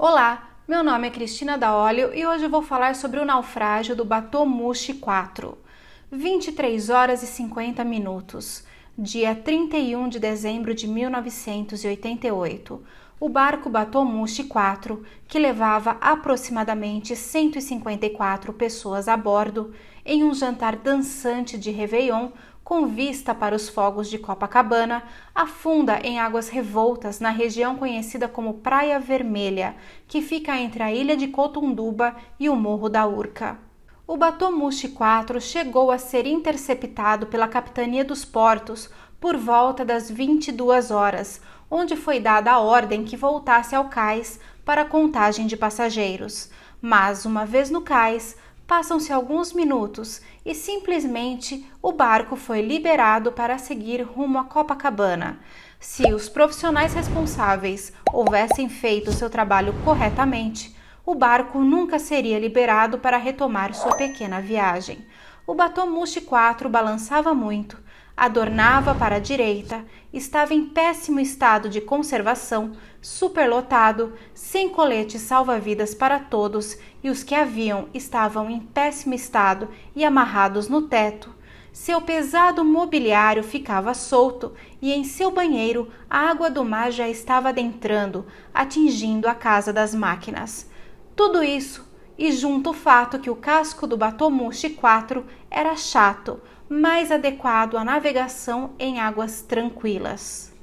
Olá, meu nome é Cristina Daolio e hoje eu vou falar sobre o naufrágio do Batomushi 4. 23 horas e 50 minutos, dia 31 de dezembro de 1988. O barco Batomushi 4, que levava aproximadamente 154 pessoas a bordo, em um jantar dançante de Réveillon, com vista para os fogos de Copacabana, afunda em águas revoltas na região conhecida como Praia Vermelha, que fica entre a ilha de Cotunduba e o Morro da Urca. O Batomushi 4 chegou a ser interceptado pela Capitania dos Portos por volta das 22 horas, onde foi dada a ordem que voltasse ao cais para a contagem de passageiros. Mas, uma vez no cais, passam-se alguns minutos e simplesmente o barco foi liberado para seguir rumo a Copacabana. Se os profissionais responsáveis houvessem feito seu trabalho corretamente, o barco nunca seria liberado para retomar sua pequena viagem. O Batomushi 4 balançava muito, adornava para a direita, estava em péssimo estado de conservação, superlotado, sem coletes salva-vidas para todos e os que haviam estavam em péssimo estado e amarrados no teto. Seu pesado mobiliário ficava solto e em seu banheiro a água do mar já estava adentrando, atingindo a casa das máquinas. Tudo isso e junto o fato que o casco do Batomushi 4 era chato, mais adequado à navegação em águas tranquilas.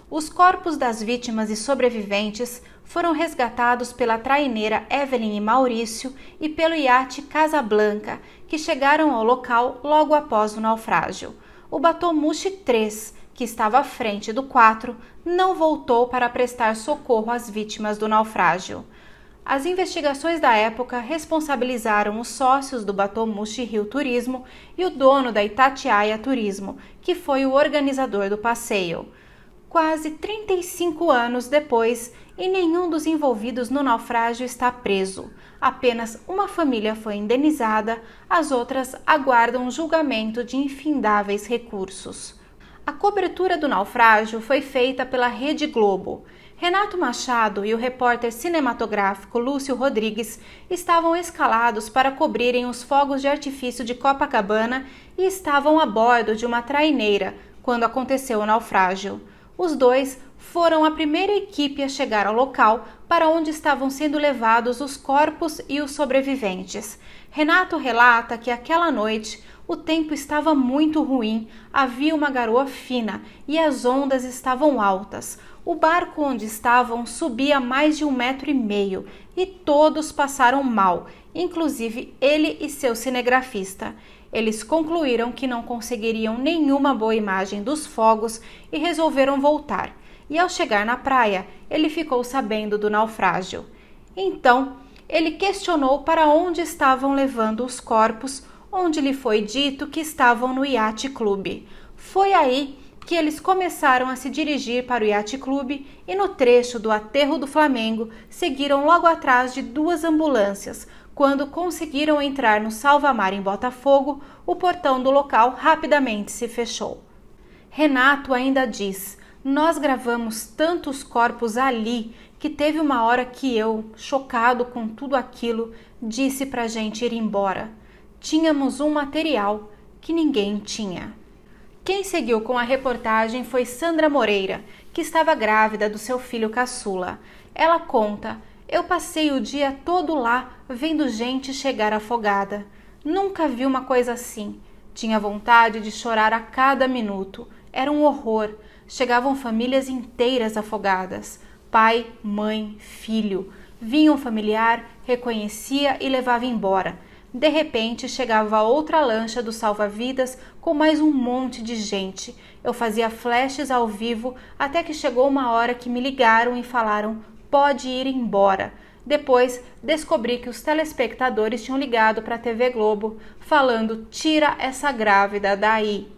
Os corpos das vítimas e sobreviventes foram resgatados pela traineira Evelyn e Maurício e pelo iate Casablanca, que chegaram ao local logo após o naufrágio. O Batomushi 3, que estava à frente do 4, não voltou para prestar socorro às vítimas do naufrágio. As investigações da época responsabilizaram os sócios do Batomushi Rio Turismo e o dono da Itatiaia Turismo, que foi o organizador do passeio. Quase 35 anos depois, e nenhum dos envolvidos no naufrágio está preso. Apenas uma família foi indenizada, as outras aguardam julgamento de infindáveis recursos. A cobertura do naufrágio foi feita pela Rede Globo. Renato Machado e o repórter cinematográfico Lúcio Rodrigues estavam escalados para cobrirem os fogos de artifício de Copacabana e estavam a bordo de uma traineira quando aconteceu o naufrágio. Os dois foram a primeira equipe a chegar ao local para onde estavam sendo levados os corpos e os sobreviventes. Renato relata que aquela noite o tempo estava muito ruim, havia uma garoa fina e as ondas estavam altas. O barco onde estavam subia mais de 1,5 metro e todos passaram mal, inclusive ele e seu cinegrafista. Eles concluíram que não conseguiriam nenhuma boa imagem dos fogos e resolveram voltar. E ao chegar na praia, ele ficou sabendo do naufrágio. Então, ele questionou para onde estavam levando os corpos, onde lhe foi dito que estavam no Yacht Club. Foi aí que eles começaram a se dirigir para o Yacht Club e no trecho do Aterro do Flamengo seguiram logo atrás de 2 ambulâncias. Quando conseguiram entrar no Salvamar em Botafogo, o portão do local rapidamente se fechou. Renato ainda diz: "Nós gravamos tantos corpos ali que teve uma hora que eu, chocado com tudo aquilo, disse pra gente ir embora. Tínhamos um material que ninguém tinha." Quem seguiu com a reportagem foi Sandra Moreira, que estava grávida do seu filho caçula. Ela conta: "Eu passei o dia todo lá vendo gente chegar afogada. Nunca vi uma coisa assim. Tinha vontade de chorar a cada minuto. Era um horror. Chegavam famílias inteiras afogadas. Pai, mãe, filho. Vinha um familiar, reconhecia e levava embora. De repente, chegava outra lancha do salva-vidas com mais um monte de gente. Eu fazia flashes ao vivo até que chegou uma hora que me ligaram e falaram: pode ir embora. Depois, descobri que os telespectadores tinham ligado para a TV Globo, falando: tira essa grávida daí."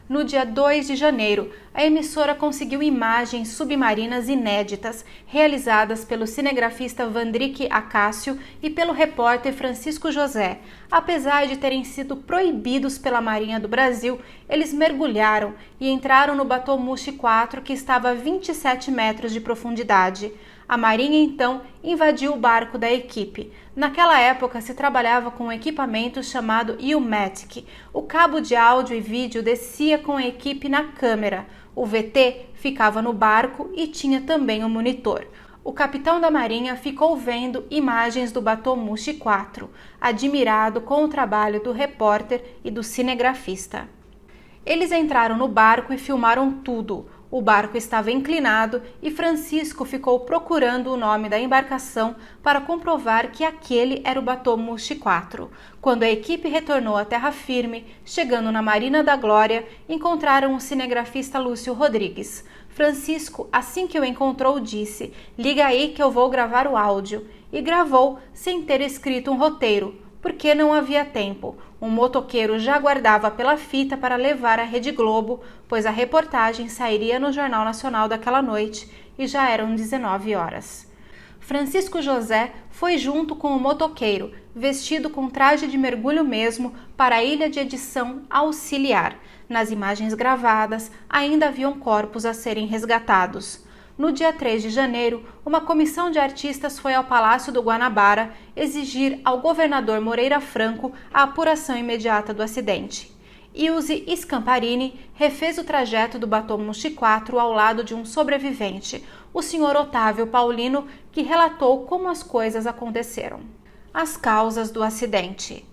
No dia 2 de janeiro, a emissora conseguiu imagens submarinas inéditas, realizadas pelo cinegrafista Vandrick Acácio e pelo repórter Francisco José. Apesar de terem sido proibidos pela Marinha do Brasil, eles mergulharam e entraram no Batomushi 4, que estava a 27 metros de profundidade. A Marinha, então, invadiu o barco da equipe. Naquela época, se trabalhava com um equipamento chamado U-Matic. O cabo de áudio e vídeo descia com a equipe na câmera. O VT ficava no barco e tinha também um monitor. O capitão da Marinha ficou vendo imagens do Batomushi 4, admirado com o trabalho do repórter e do cinegrafista. Eles entraram no barco e filmaram tudo. O barco estava inclinado e Francisco ficou procurando o nome da embarcação para comprovar que aquele era o Batomushi 4. Quando a equipe retornou à terra firme, chegando na Marina da Glória, encontraram o cinegrafista Lúcio Rodrigues. Francisco, assim que o encontrou, disse: "Liga aí que eu vou gravar o áudio." E gravou sem ter escrito um roteiro, porque não havia tempo. Um motoqueiro já aguardava pela fita para levar à Rede Globo, pois a reportagem sairia no Jornal Nacional daquela noite e já eram 19 horas. Francisco José foi junto com o motoqueiro, vestido com traje de mergulho mesmo, para a ilha de edição auxiliar. Nas imagens gravadas, ainda haviam corpos a serem resgatados. No dia 3 de janeiro, uma comissão de artistas foi ao Palácio do Guanabara exigir ao governador Moreira Franco a apuração imediata do acidente. Ilse Scamparini refez o trajeto do Batomushi 4 ao lado de um sobrevivente, o Sr. Otávio Paulino, que relatou como as coisas aconteceram. As causas do acidente.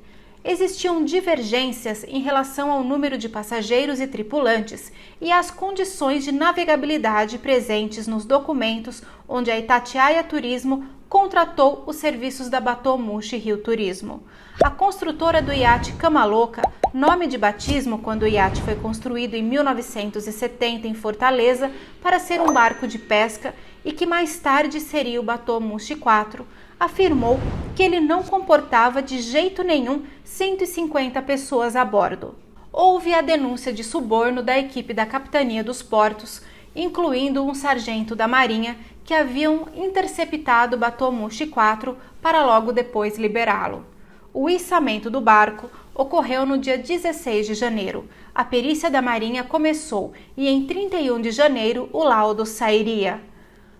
Existiam divergências em relação ao número de passageiros e tripulantes e às condições de navegabilidade presentes nos documentos onde a Itatiaia Turismo contratou os serviços da Batomushi Rio Turismo. A construtora do iate Cama Louca, nome de batismo quando o iate foi construído em 1970 em Fortaleza para ser um barco de pesca e que mais tarde seria o Batomushi 4, afirmou que ele não comportava de jeito nenhum 150 pessoas a bordo. Houve a denúncia de suborno da equipe da Capitania dos Portos, incluindo um sargento da Marinha, que haviam interceptado o Batomushi 4 para logo depois liberá-lo. O içamento do barco ocorreu no dia 16 de janeiro. A perícia da Marinha começou e em 31 de janeiro o laudo sairia.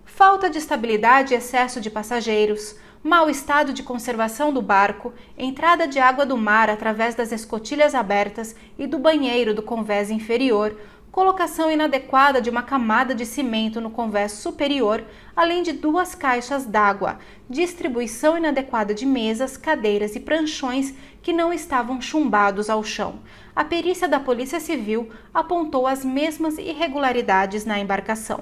Falta de estabilidade e excesso de passageiros, mau estado de conservação do barco, entrada de água do mar através das escotilhas abertas e do banheiro do convés inferior, colocação inadequada de uma camada de cimento no convés superior, além de 2 caixas d'água, distribuição inadequada de mesas, cadeiras e pranchões que não estavam chumbados ao chão. A perícia da Polícia Civil apontou as mesmas irregularidades na embarcação.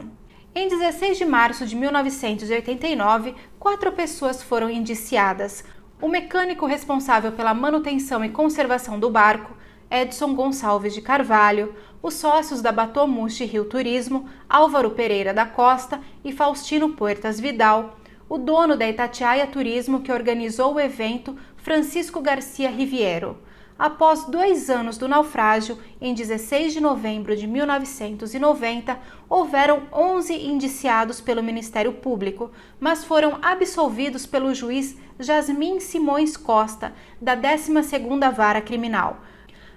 Em 16 de março de 1989, 4 pessoas foram indiciadas. O mecânico responsável pela manutenção e conservação do barco, Edson Gonçalves de Carvalho, os sócios da Batomushi Rio Turismo, Álvaro Pereira da Costa e Faustino Puertas Vidal, o dono da Itatiaia Turismo que organizou o evento, Francisco Garcia Riviero. Após 2 anos do naufrágio, em 16 de novembro de 1990, houveram 11 indiciados pelo Ministério Público, mas foram absolvidos pelo juiz Jasmin Simões Costa, da 12ª Vara Criminal.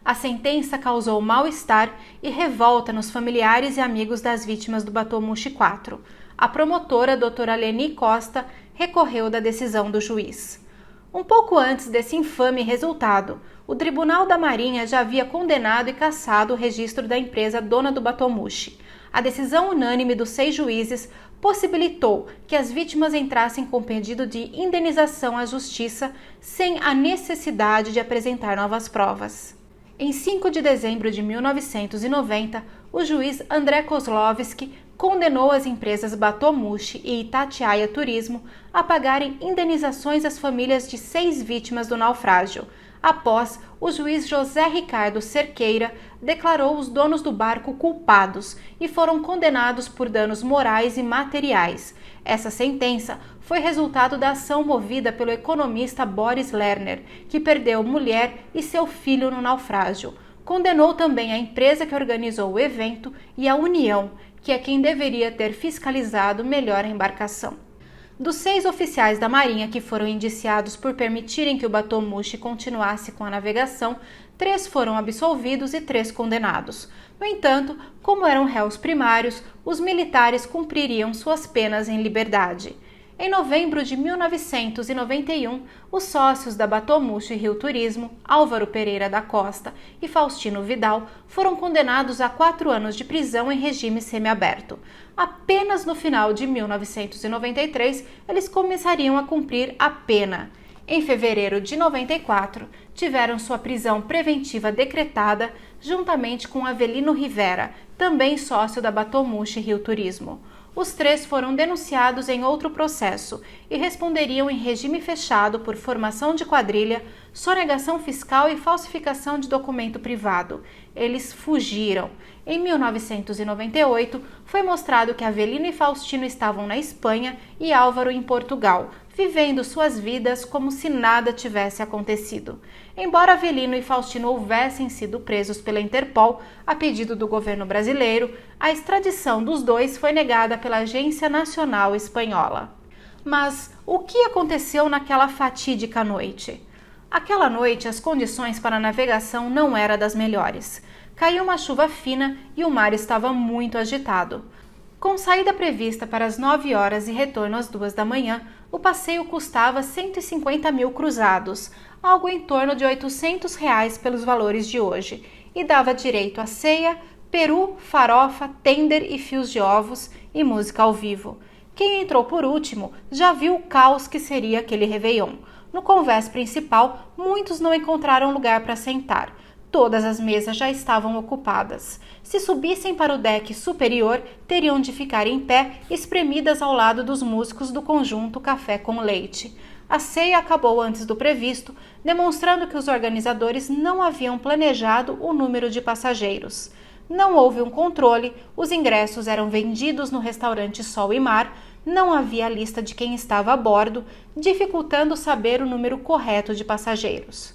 A sentença causou mal-estar e revolta nos familiares e amigos das vítimas do Batomushi 4. A promotora, doutora Leni Costa, recorreu da decisão do juiz. Um pouco antes desse infame resultado, o Tribunal da Marinha já havia condenado e cassado o registro da empresa dona do Batomushi. A decisão unânime dos 6 juízes possibilitou que as vítimas entrassem com pedido de indenização à Justiça sem a necessidade de apresentar novas provas. Em 5 de dezembro de 1990, o juiz André Kozlovski condenou as empresas Batomushi e Itatiaia Turismo a pagarem indenizações às famílias de 6 vítimas do naufrágio. Após, o juiz José Ricardo Cerqueira declarou os donos do barco culpados e foram condenados por danos morais e materiais. Essa sentença foi resultado da ação movida pelo economista Boris Lerner, que perdeu mulher e seu filho no naufrágio. Condenou também a empresa que organizou o evento e a União, que é quem deveria ter fiscalizado melhor a embarcação. Dos 6 oficiais da Marinha que foram indiciados por permitirem que o Batomushi continuasse com a navegação, 3 foram absolvidos e 3 condenados. No entanto, como eram réus primários, os militares cumpririam suas penas em liberdade. Em novembro de 1991, os sócios da Batomuxo e Rio Turismo, Álvaro Pereira da Costa e Faustino Vidal, foram condenados a 4 anos de prisão em regime semiaberto. Apenas no final de 1993, eles começariam a cumprir a pena. Em fevereiro de 94, tiveram sua prisão preventiva decretada juntamente com Avelino Rivera, também sócio da Batomuxo e Rio Turismo. Os 3 foram denunciados em outro processo e responderiam em regime fechado por formação de quadrilha, sonegação fiscal e falsificação de documento privado. Eles fugiram. Em 1998, foi mostrado que Avelino e Faustino estavam na Espanha e Álvaro em Portugal, vivendo suas vidas como se nada tivesse acontecido. Embora Avelino e Faustino houvessem sido presos pela Interpol a pedido do governo brasileiro, a extradição dos dois foi negada pela Agência Nacional Espanhola. Mas o que aconteceu naquela fatídica noite? Aquela noite, as condições para a navegação não eram das melhores. Caiu uma chuva fina e o mar estava muito agitado. Com saída prevista para as 9 horas e retorno às 2 da manhã, o passeio custava 150 mil cruzados, algo em torno de R$800 pelos valores de hoje, e dava direito a ceia, peru, farofa, tender e fios de ovos e música ao vivo. Quem entrou por último já viu o caos que seria aquele réveillon. No convés principal, muitos não encontraram lugar para sentar. Todas as mesas já estavam ocupadas. Se subissem para o deck superior, teriam de ficar em pé, espremidas ao lado dos músicos do conjunto Café com Leite. A ceia acabou antes do previsto, demonstrando que os organizadores não haviam planejado o número de passageiros. Não houve um controle, os ingressos eram vendidos no restaurante Sol e Mar, não havia lista de quem estava a bordo, dificultando saber o número correto de passageiros.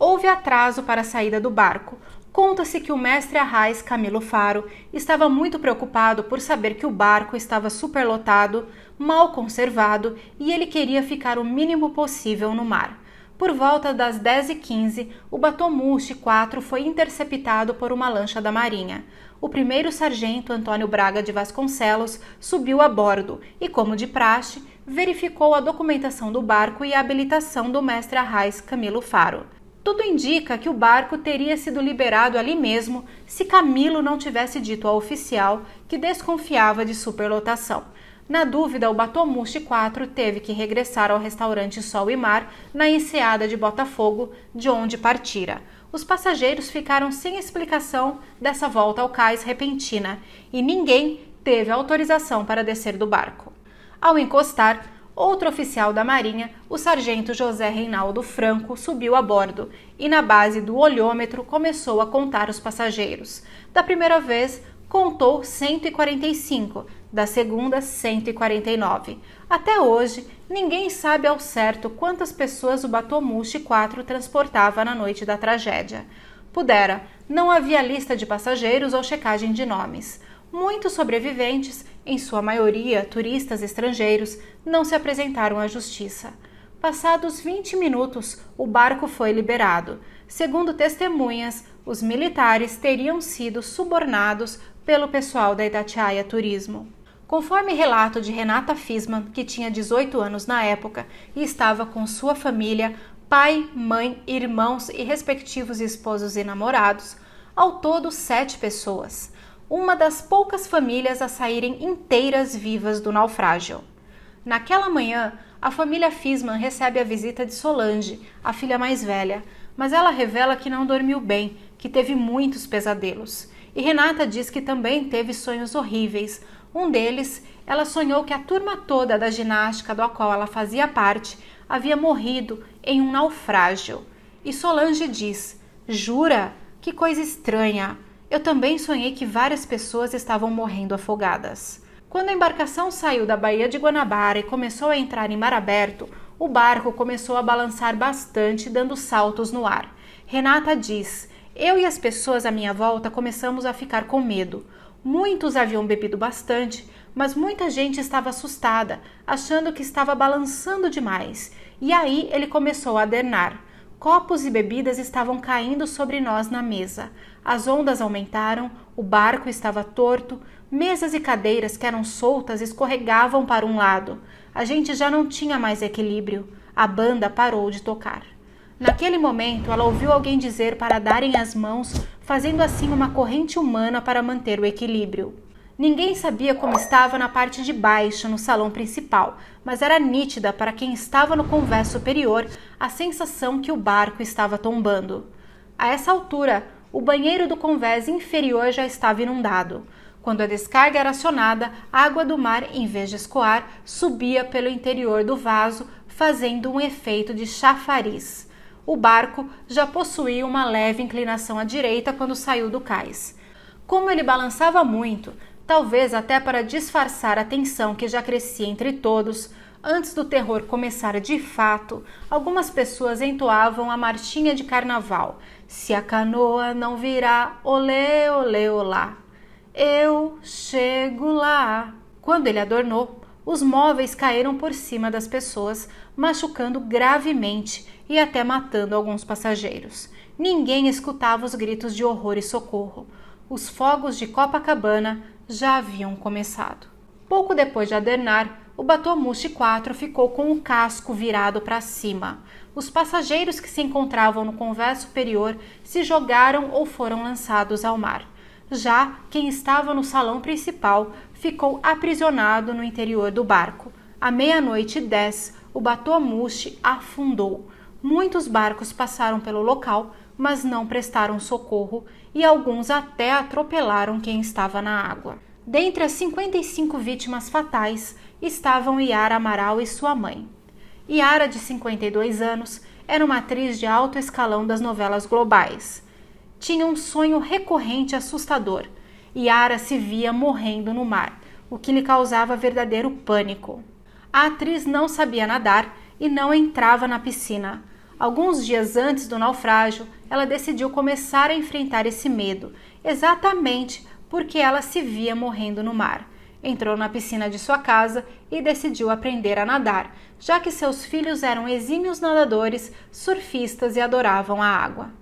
Houve atraso para a saída do barco. Conta-se que o mestre Arraiz Camilo Faro estava muito preocupado por saber que o barco estava superlotado, mal conservado e ele queria ficar o mínimo possível no mar. Por volta das 10h15, o Batomuxo 4 foi interceptado por uma lancha da Marinha. O primeiro sargento Antônio Braga de Vasconcelos subiu a bordo e, como de praxe, verificou a documentação do barco e a habilitação do mestre Arraiz Camilo Faro. Tudo indica que o barco teria sido liberado ali mesmo se Camilo não tivesse dito ao oficial que desconfiava de superlotação. Na dúvida, o Batomuxo 4 teve que regressar ao restaurante Sol e Mar, na enseada de Botafogo, de onde partira. Os passageiros ficaram sem explicação dessa volta ao cais repentina e ninguém teve autorização para descer do barco. Ao encostar, outro oficial da Marinha, o sargento José Reinaldo Franco, subiu a bordo e, na base do olhômetro, começou a contar os passageiros. Da primeira vez, contou 145, da segunda, 149. Até hoje, ninguém sabe ao certo quantas pessoas o Batomuxo 4 transportava na noite da tragédia. Pudera, não havia lista de passageiros ou checagem de nomes. Muitos sobreviventes, em sua maioria turistas estrangeiros, não se apresentaram à justiça. Passados 20 minutos, o barco foi liberado. Segundo testemunhas, os militares teriam sido subornados pelo pessoal da Itatiaia Turismo. Conforme relato de Renata Fisman, que tinha 18 anos na época e estava com sua família, pai, mãe, irmãos e respectivos esposos e namorados, ao todo 7 pessoas. Uma das poucas famílias a saírem inteiras vivas do naufrágio. Naquela manhã, a família Fisman recebe a visita de Solange, a filha mais velha, mas ela revela que não dormiu bem, que teve muitos pesadelos. E Renata diz que também teve sonhos horríveis. Um deles, ela sonhou que a turma toda da ginástica do qual ela fazia parte havia morrido em um naufrágio. E Solange diz: "Jura? Que coisa estranha! Eu também sonhei que várias pessoas estavam morrendo afogadas." Quando a embarcação saiu da Baía de Guanabara e começou a entrar em mar aberto, o barco começou a balançar bastante, dando saltos no ar. Renata diz: "Eu e as pessoas à minha volta começamos a ficar com medo. Muitos haviam bebido bastante, mas muita gente estava assustada, achando que estava balançando demais. E aí ele começou a adernar. Copos e bebidas estavam caindo sobre nós na mesa. As ondas aumentaram, o barco estava torto, mesas e cadeiras que eram soltas escorregavam para um lado. A gente já não tinha mais equilíbrio. A banda parou de tocar. Naquele momento, ela ouviu alguém dizer para darem as mãos, fazendo assim uma corrente humana para manter o equilíbrio. Ninguém sabia como estava na parte de baixo, no salão principal, mas era nítida para quem estava no convés superior a sensação que o barco estava tombando. A essa altura, o banheiro do convés inferior já estava inundado. Quando a descarga era acionada, a água do mar, em vez de escoar, subia pelo interior do vaso, fazendo um efeito de chafariz. O barco já possuía uma leve inclinação à direita quando saiu do cais. Como ele balançava muito, talvez até para disfarçar a tensão que já crescia entre todos, antes do terror começar de fato, algumas pessoas entoavam a marchinha de carnaval. Se a canoa não virá, olê, olê, olá. Eu chego lá. Quando ele adornou, os móveis caíram por cima das pessoas, machucando gravemente e até matando alguns passageiros. Ninguém escutava os gritos de horror e socorro. Os fogos de Copacabana já haviam começado. Pouco depois de adernar, o Batomushi 4 ficou com o casco virado para cima. Os passageiros que se encontravam no convés superior se jogaram ou foram lançados ao mar. Já quem estava no salão principal ficou aprisionado no interior do barco. À 00:10, o Batomushi afundou. Muitos barcos passaram pelo local, mas não prestaram socorro e alguns até atropelaram quem estava na água. Dentre as 55 vítimas fatais estavam Yara Amaral e sua mãe. Yara, de 52 anos, era uma atriz de alto escalão das novelas globais. Tinha um sonho recorrente e assustador. Yara se via morrendo no mar, o que lhe causava verdadeiro pânico. A atriz não sabia nadar e não entrava na piscina. Alguns dias antes do naufrágio, ela decidiu começar a enfrentar esse medo, exatamente porque ela se via morrendo no mar. Entrou na piscina de sua casa e decidiu aprender a nadar, já que seus filhos eram exímios nadadores, surfistas e adoravam a água.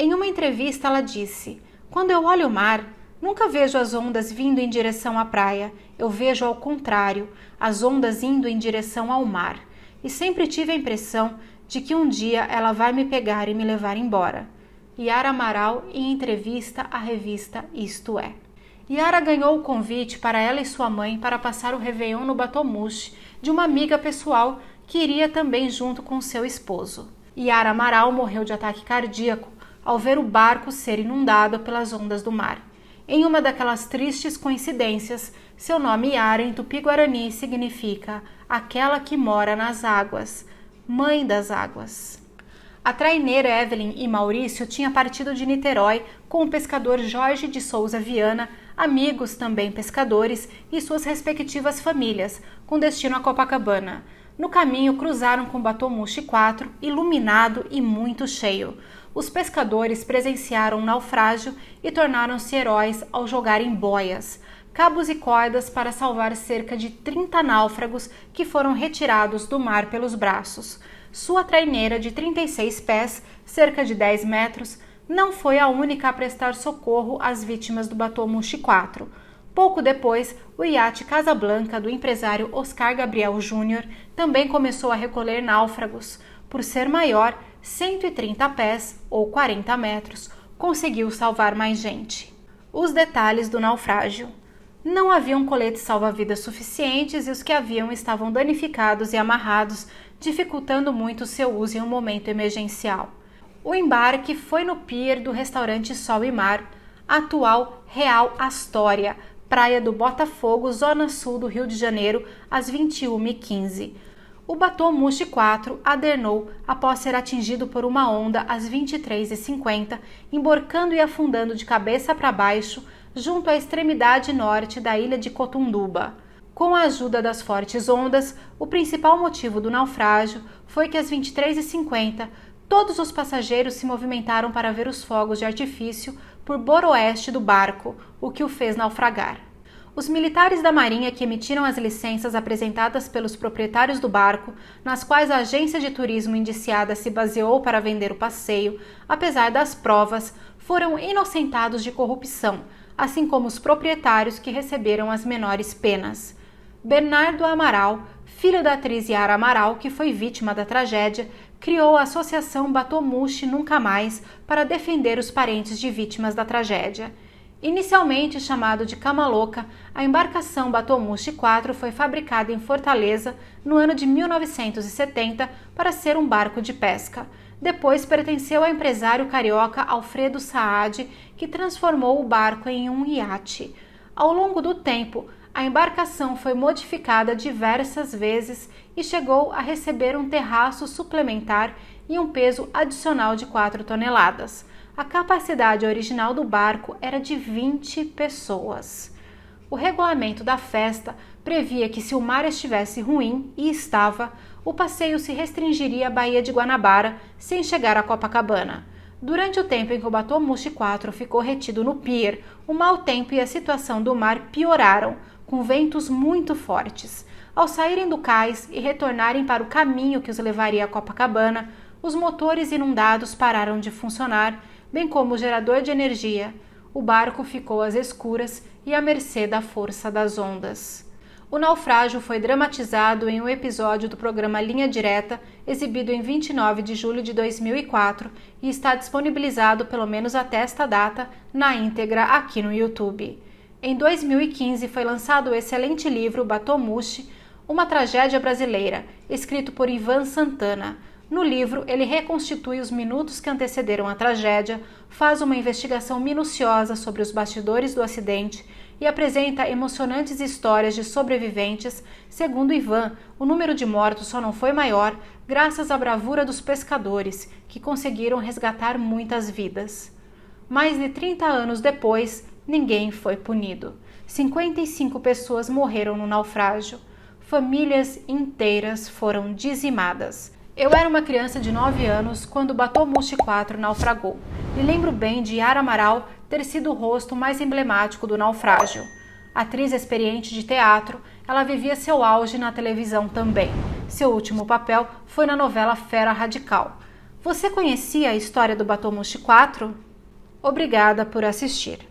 Em uma entrevista, ela disse: "Quando eu olho o mar, nunca vejo as ondas vindo em direção à praia. Eu vejo ao contrário, as ondas indo em direção ao mar. E sempre tive a impressão de que um dia ela vai me pegar e me levar embora." Yara Amaral, em entrevista à revista Isto É. Yara ganhou o convite para ela e sua mãe para passar o Réveillon no Batomushi, de uma amiga pessoal que iria também junto com seu esposo. Yara Amaral morreu de ataque cardíaco ao ver o barco ser inundado pelas ondas do mar. Em uma daquelas tristes coincidências, seu nome Yara em tupi-guarani significa aquela que mora nas águas, mãe das águas. A traineira Evelyn e Maurício tinham partido de Niterói com o pescador Jorge de Souza Viana, amigos também pescadores, e suas respectivas famílias, com destino a Copacabana. No caminho, cruzaram com o Batomushi 4, iluminado e muito cheio. Os pescadores presenciaram um naufrágio e tornaram-se heróis ao jogarem boias, cabos e cordas para salvar cerca de 30 náufragos que foram retirados do mar pelos braços. Sua traineira, de 36 pés, cerca de 10 metros, não foi a única a prestar socorro às vítimas do Batomushi 4. Pouco depois, o iate Casablanca do empresário Oscar Gabriel Júnior também começou a recolher náufragos. Por ser maior, 130 pés ou 40 metros, conseguiu salvar mais gente. Os detalhes do naufrágio. Não haviam coletes salva-vidas suficientes e os que haviam estavam danificados e amarrados, dificultando muito seu uso em um momento emergencial. O embarque foi no pier do restaurante Sol e Mar, atual Real Astória, praia do Botafogo, zona sul do Rio de Janeiro, às 21h15. O Batomushi 4 adernou após ser atingido por uma onda às 23h50, emborcando e afundando de cabeça para baixo junto à extremidade norte da ilha de Cotunduba. Com a ajuda das fortes ondas, o principal motivo do naufrágio foi que às 23h50 todos os passageiros se movimentaram para ver os fogos de artifício por boroeste do barco, o que o fez naufragar. Os militares da Marinha que emitiram as licenças apresentadas pelos proprietários do barco, nas quais a agência de turismo indiciada se baseou para vender o passeio, apesar das provas, foram inocentados de corrupção, assim como os proprietários que receberam as menores penas. Bernardo Amaral, filho da atriz Yara Amaral, que foi vítima da tragédia, criou a Associação Batomushi Nunca Mais para defender os parentes de vítimas da tragédia. Inicialmente chamado de Cama Louca, a embarcação Batomushi 4 foi fabricada em Fortaleza no ano de 1970 para ser um barco de pesca. Depois pertenceu ao empresário carioca Alfredo Saad, que transformou o barco em um iate. Ao longo do tempo, a embarcação foi modificada diversas vezes e chegou a receber um terraço suplementar e um peso adicional de 4 toneladas. A capacidade original do barco era de 20 pessoas. O regulamento da festa previa que, se o mar estivesse ruim, e estava, o passeio se restringiria à Baía de Guanabara, sem chegar a Copacabana. Durante o tempo em que o Batomushi 4 ficou retido no pier, o mau tempo e a situação do mar pioraram, com ventos muito fortes. Ao saírem do cais e retornarem para o caminho que os levaria a Copacabana, os motores inundados pararam de funcionar, bem como o gerador de energia. O barco ficou às escuras e à mercê da força das ondas. O naufrágio foi dramatizado em um episódio do programa Linha Direta, exibido em 29 de julho de 2004 e está disponibilizado, pelo menos até esta data, na íntegra aqui no YouTube. Em 2015 foi lançado o excelente livro Batomushi, uma tragédia brasileira, escrito por Ivan Santana. No livro, ele reconstitui os minutos que antecederam a tragédia, faz uma investigação minuciosa sobre os bastidores do acidente e apresenta emocionantes histórias de sobreviventes. Segundo Ivan, o número de mortos só não foi maior graças à bravura dos pescadores, que conseguiram resgatar muitas vidas. Mais de 30 anos depois, ninguém foi punido. 55 pessoas morreram no naufrágio. Famílias inteiras foram dizimadas. Eu era uma criança de 9 anos quando o Batomushi 4 naufragou e lembro bem de Yara Amaral ter sido o rosto mais emblemático do naufrágio. Atriz experiente de teatro, ela vivia seu auge na televisão também. Seu último papel foi na novela Fera Radical. Você conhecia a história do Batomushi 4? Obrigada por assistir.